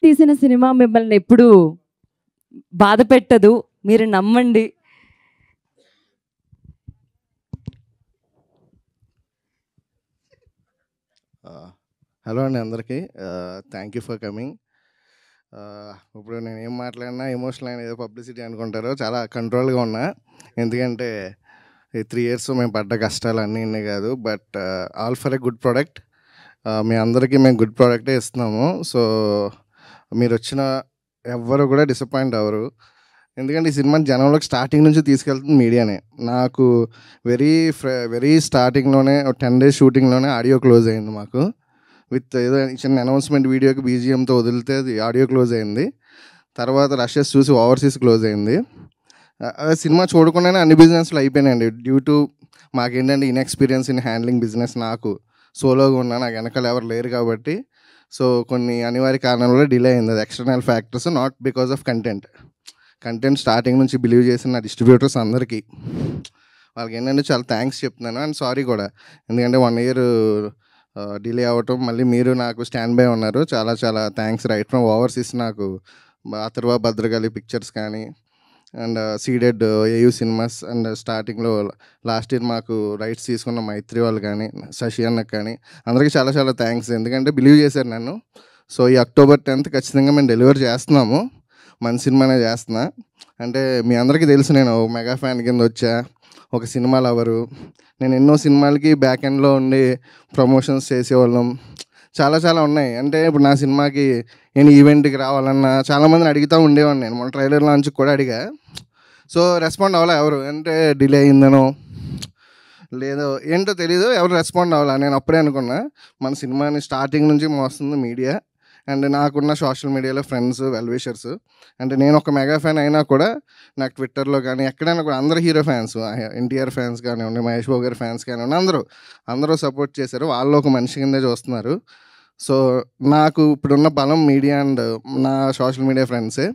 తీసిన సినిమా మిమ్మల్ని ఎప్పుడు బాధ పెట్టదు, మీరు నమ్మండి. హలో అండి అందరికీ, థ్యాంక్ యూ ఫర్ కమింగ్. ఇప్పుడు నేను ఏం మాట్లాడినా ఎమోషనల్ అయిన ఏదో పబ్లిసిటీ అనుకుంటారో, చాలా కంట్రోల్గా ఉన్నా. ఎందుకంటే ఈ 3 years మేము పడ్డ కష్టాలు అన్నీ ఉన్నాయి కాదు, but all for a good product. మీ అందరికీ మేము గుడ్ ప్రోడక్టే ఇస్తున్నాము. సో మీరు వచ్చిన ఎవ్వరు కూడా డిసప్పాయింట్ అవ్వరు. ఎందుకంటే ఈ సినిమాని జనంలోకి స్టార్టింగ్ నుంచి తీసుకెళ్తుంది మీడియానే. నాకు వెరీ స్టార్టింగ్లోనే 10 days షూటింగ్లోనే ఆడియో క్లోజ్ అయింది మాకు. విత్ ఏదో చిన్న అనౌన్స్మెంట్ వీడియోకి బీజిఎంతో వదిలితే అది ఆడియో క్లోజ్ అయింది. తర్వాత రషెస్ చూసి ఓవర్సీస్ క్లోజ్ అయింది. సినిమా చూడకుండానే అన్ని బిజినెస్లు అయిపోయినాయండి. డ్యూ టు మాకేంటంటే ఇన్ఎక్స్పీరియన్స్ ఇన్ హ్యాండ్లింగ్ బిజినెస్. నాకు సోలోగా ఉన్నా, నాకు వెనకాల ఎవరు లేరు కాబట్టి. సో కొన్ని అనివార్య కారణాల వల్ల డిలే అయింది. అది external factors, not because of content starting నుంచి బిలీవ్ చేసిన డిస్ట్రిబ్యూటర్స్ అందరికీ వాళ్ళకి ఏంటంటే చాలా థ్యాంక్స్ చెప్తున్నాను. అండ్ సారీ కూడా, ఎందుకంటే 1 year డిలే అవ్వటం, మళ్ళీ మీరు నాకు స్టాండ్ బై ఉన్నారు. చాలా చాలా థ్యాంక్స్. రైట్ ఫ్రమ్ ఓవర్సీస్ నాకు అథర్వ భద్రకాళి పిక్చర్స్ కానీ, and ceded AU cinemas, and స్టార్టింగ్లో లాస్ట్ ఇయర్ మాకు రైట్స్ తీసుకున్న మైత్రి వాళ్ళు కానీ, శశి అన్నకు కానీ, అందరికీ చాలా చాలా థ్యాంక్స్. ఎందుకంటే బిలీవ్ చేశారు నన్ను. సో ఈ October 10th ఖచ్చితంగా మేము డెలివర్ చేస్తున్నాము. మంచి సినిమానే చేస్తున్నా. అంటే మీ అందరికీ తెలుసు, నేను మెగా ఫ్యాన్ కింద వచ్చా, ఒక సినిమా లవరు. నేను ఎన్నో సినిమాలకి బ్యాక్ ఎండ్లో ఉండి ప్రమోషన్స్ చేసేవాళ్ళం, చాలా చాలా ఉన్నాయి. అంటే ఇప్పుడు నా సినిమాకి నేను ఈవెంట్కి రావాలన్నా చాలామందిని అడుగుతూ ఉండేవాడిని. నేను మన ట్రైలర్ లాంచ్ కూడా అడిగా. సో రెస్పాండ్ అవ్వాలా ఎవరు, అంటే డిలే అయిందనో లేదో ఏంటో తెలీదు, ఎవరు రెస్పాండ్ అవ్వాలా. నేను అప్పుడే అనుకున్నా మన సినిమాని స్టార్టింగ్ నుంచి మోస్తుంది మీడియా, అండ్ నాకున్న సోషల్ మీడియాలో ఫ్రెండ్స్, వెల్విషర్స్. అంటే నేను ఒక మెగా ఫ్యాన్ అయినా కూడా నాకు ట్విట్టర్లో కానీ ఎక్కడైనా కూడా అందరూ హీరో ఫ్యాన్స్, ఎన్టీఆర్ ఫ్యాన్స్ కానివ్వండి, మహేష్ బాబు గారి ఫ్యాన్స్ కానివ్వండి, అందరూ సపోర్ట్ చేశారు. వాళ్ళు ఒక మనిషి కిందే చూస్తున్నారు. సో నాకు ఇప్పుడున్న బలం మీడియా అండ్ నా సోషల్ మీడియా ఫ్రెండ్సే.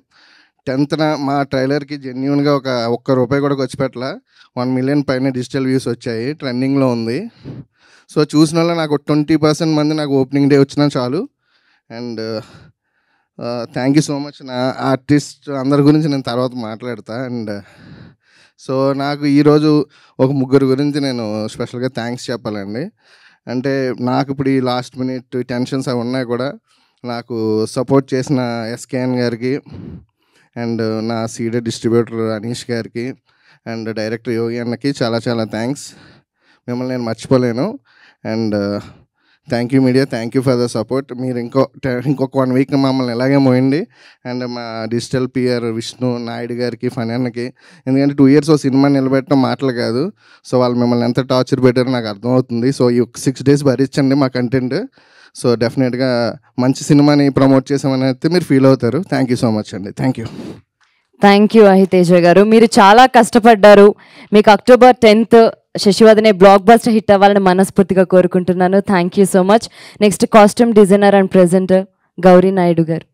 10th మా ట్రైలర్కి జెన్యూన్గా ఒక్క రూపాయి కూడా ఖర్చు పెట్టలా. 1 million పైన డిజిటల్ వ్యూస్ వచ్చాయి, ట్రెండింగ్లో ఉంది. సో చూసిన వాళ్ళు నాకు 20% మంది నాకు ఓపెనింగ్ డే వచ్చినా చాలు. And thank you so much. నా ఆర్టిస్ట్ అందరి గురించి నేను తర్వాత మాట్లాడతా. అండ్ సో నాకు ఈరోజు ఒక 3 గురించి నేను స్పెషల్గా థ్యాంక్స్ చెప్పాలండి. అంటే నాకు ఇప్పుడు ఈ లాస్ట్ మినిట్ టెన్షన్స్ అవి ఉన్నాయి కూడా, నాకు సపోర్ట్ చేసిన ఎస్కేఎన్ గారికి, అండ్ నా సీడెడ్ డిస్ట్రిబ్యూటర్ అనీష్ గారికి, అండ్ డైరెక్టర్ యోగి అన్నకి చాలా చాలా థ్యాంక్స్. మిమ్మల్ని నేను మర్చిపోలేను. And thank you media, thank you for the support. మీరు ఇంకొక 1 week మమ్మల్ని ఎలాగే మోయండి. అండ్ మా డిజిటల్ పిఆర్ విష్ణు నాయుడు గారికి, ఫనీ అన్నకి, ఎందుకంటే 2 years సినిమా నిలబెట్టడం మాటలు కాదు. సో వాళ్ళు మిమ్మల్ని ఎంత టార్చర్ పెట్టారో నాకు అర్థమవుతుంది. సో ఈ 6 days భరించండి మా కంటెంట్. సో డెఫినెట్గా మంచి సినిమాని ప్రమోట్ చేసామని అయితే మీరు ఫీల్ అవుతారు. థ్యాంక్ యూ సో మచ్ అండి. Thank you. Thank you Ahiteja గారు, మీరు చాలా కష్టపడ్డారు. మీకు October 10th Sasivadane blockbuster hit అవ్వాలని మనస్ఫూర్తిగా కోరుకుంటున్నాను. Thank you so much. Next costume designer and presenter Gowri Naidu గారు.